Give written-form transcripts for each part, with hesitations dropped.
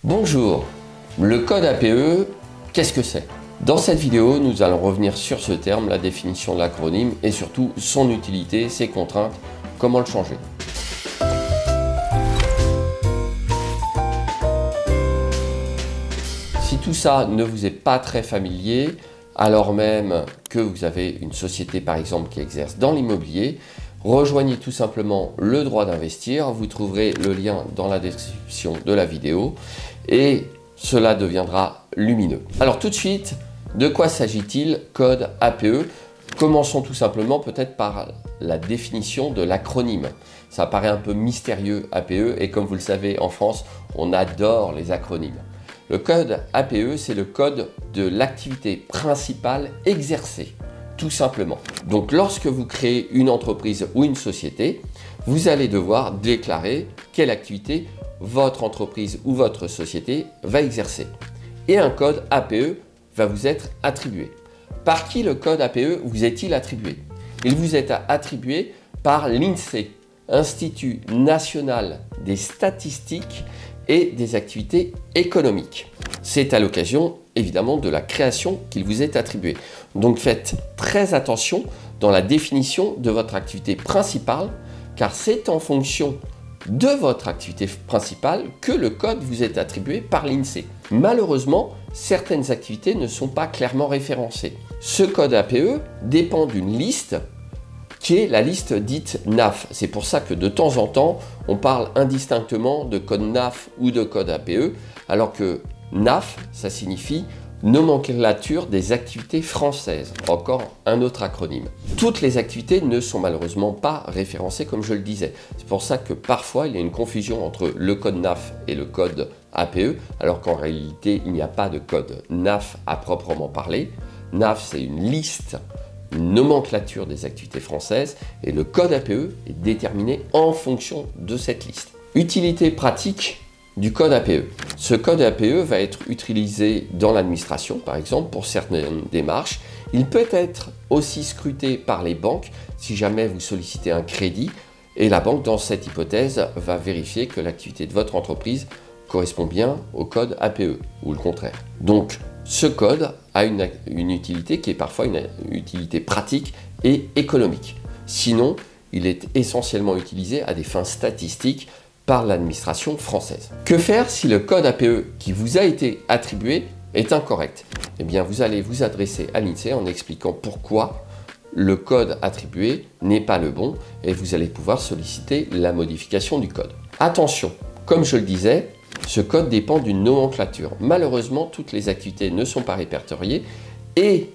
Bonjour, le code APE, qu'est-ce que c'est? Dans cette vidéo, nous allons revenir sur ce terme, la définition de l'acronyme et surtout son utilité, ses contraintes, comment le changer. Si tout ça ne vous est pas très familier, alors même que vous avez une société par exemple qui exerce dans l'immobilier, rejoignez tout simplement le droit d'investir, vous trouverez le lien dans la description de la vidéo et cela deviendra lumineux. Alors tout de suite, de quoi s'agit-il code APE? Commençons tout simplement peut-être par la définition de l'acronyme. Ça paraît un peu mystérieux APE et comme vous le savez en France, on adore les acronymes. Le code APE, c'est le code de l'activité principale exercée, tout simplement. Donc lorsque vous créez une entreprise ou une société, vous allez devoir déclarer quelle activité votre entreprise ou votre société va exercer. Et un code APE va vous être attribué. Par qui le code APE vous est-il attribué? Il vous est attribué par l'INSEE, Institut National des Statistiques et des Activités Économiques. C'est à l'occasion évidemment de la création qu'il vous est attribué. Donc faites très attention dans la définition de votre activité principale, car c'est en fonction de votre activité principale que le code vous est attribué par l'INSEE. Malheureusement, certaines activités ne sont pas clairement référencées. Ce code APE dépend d'une liste qui est la liste dite NAF. C'est pour ça que de temps en temps, on parle indistinctement de code NAF ou de code APE, alors que NAF, ça signifie nomenclature des activités françaises, encore un autre acronyme. Toutes les activités ne sont malheureusement pas référencées comme je le disais. C'est pour ça que parfois il y a une confusion entre le code NAF et le code APE, alors qu'en réalité il n'y a pas de code NAF à proprement parler. NAF, c'est une liste, une nomenclature des activités françaises et le code APE est déterminé en fonction de cette liste. Utilité pratique du code APE. Ce code APE va être utilisé dans l'administration, par exemple, pour certaines démarches. Il peut être aussi scruté par les banques si jamais vous sollicitez un crédit et la banque, dans cette hypothèse, va vérifier que l'activité de votre entreprise correspond bien au code APE ou le contraire. Donc, ce code a une utilité qui est parfois une utilité pratique et économique. Sinon, il est essentiellement utilisé à des fins statistiques par l'administration française. Que faire si le code APE qui vous a été attribué est incorrect? Eh bien, vous allez vous adresser à l'INSEE en expliquant pourquoi le code attribué n'est pas le bon et vous allez pouvoir solliciter la modification du code. Attention, comme je le disais, ce code dépend d'une nomenclature. Malheureusement, toutes les activités ne sont pas répertoriées et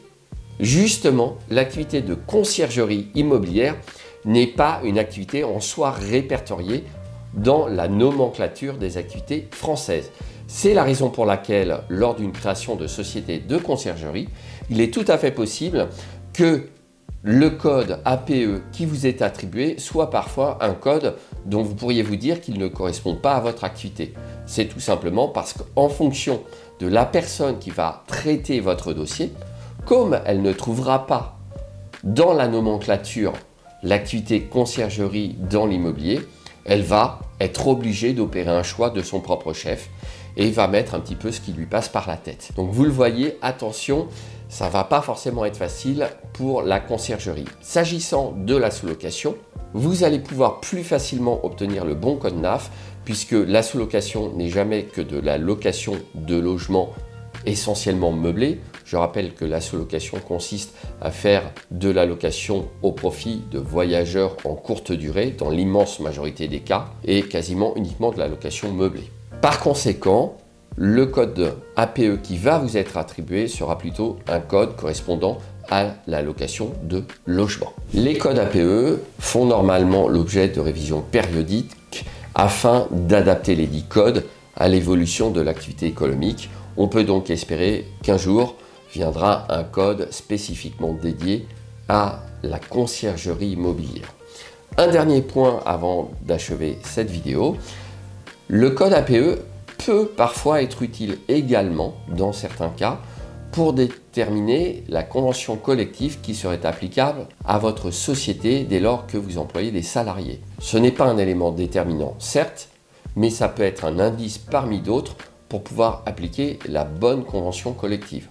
justement, l'activité de conciergerie immobilière n'est pas une activité en soi répertoriée dans la nomenclature des activités françaises. C'est la raison pour laquelle, lors d'une création de société de conciergerie, il est tout à fait possible que le code APE qui vous est attribué soit parfois un code dont vous pourriez vous dire qu'il ne correspond pas à votre activité. C'est tout simplement parce qu'en fonction de la personne qui va traiter votre dossier, comme elle ne trouvera pas dans la nomenclature l'activité conciergerie dans l'immobilier, elle va être obligée d'opérer un choix de son propre chef et va mettre un petit peu ce qui lui passe par la tête. Donc vous le voyez, attention, ça ne va pas forcément être facile pour la conciergerie. S'agissant de la sous-location, vous allez pouvoir plus facilement obtenir le bon code NAF puisque la sous-location n'est jamais que de la location de logements essentiellement meublés. Je rappelle que la sous-location consiste à faire de la location au profit de voyageurs en courte durée dans l'immense majorité des cas et quasiment uniquement de la location meublée. Par conséquent, le code APE qui va vous être attribué sera plutôt un code correspondant à la location de logement. Les codes APE font normalement l'objet de révisions périodiques afin d'adapter les dits codes à l'évolution de l'activité économique. On peut donc espérer qu'un jour viendra un code spécifiquement dédié à la conciergerie immobilière. Un dernier point avant d'achever cette vidéo, le code APE peut parfois être utile également, dans certains cas, pour déterminer la convention collective qui serait applicable à votre société dès lors que vous employez des salariés. Ce n'est pas un élément déterminant, certes, mais ça peut être un indice parmi d'autres pour pouvoir appliquer la bonne convention collective.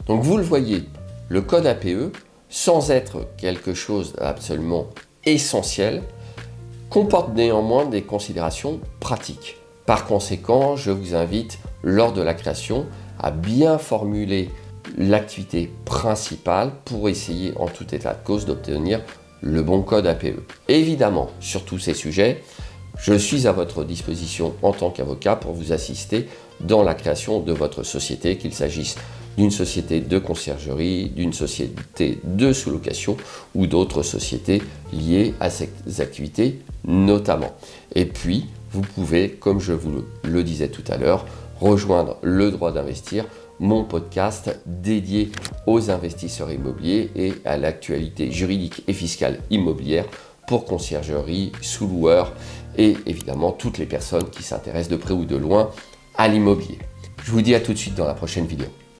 Donc vous le voyez, le code APE, sans être quelque chose d'absolument essentiel, comporte néanmoins des considérations pratiques. Par conséquent, je vous invite, lors de la création, à bien formuler l'activité principale pour essayer, en tout état de cause, d'obtenir le bon code APE. Évidemment, sur tous ces sujets, je suis à votre disposition en tant qu'avocat pour vous assister dans la création de votre société, qu'il s'agisse d'une société de conciergerie, d'une société de sous-location ou d'autres sociétés liées à ces activités notamment. Et puis, vous pouvez, comme je vous le disais tout à l'heure, rejoindre Le Droit d'Investir, mon podcast dédié aux investisseurs immobiliers et à l'actualité juridique et fiscale immobilière pour conciergerie, sous-loueurs et évidemment toutes les personnes qui s'intéressent de près ou de loin à l'immobilier. Je vous dis à tout de suite dans la prochaine vidéo.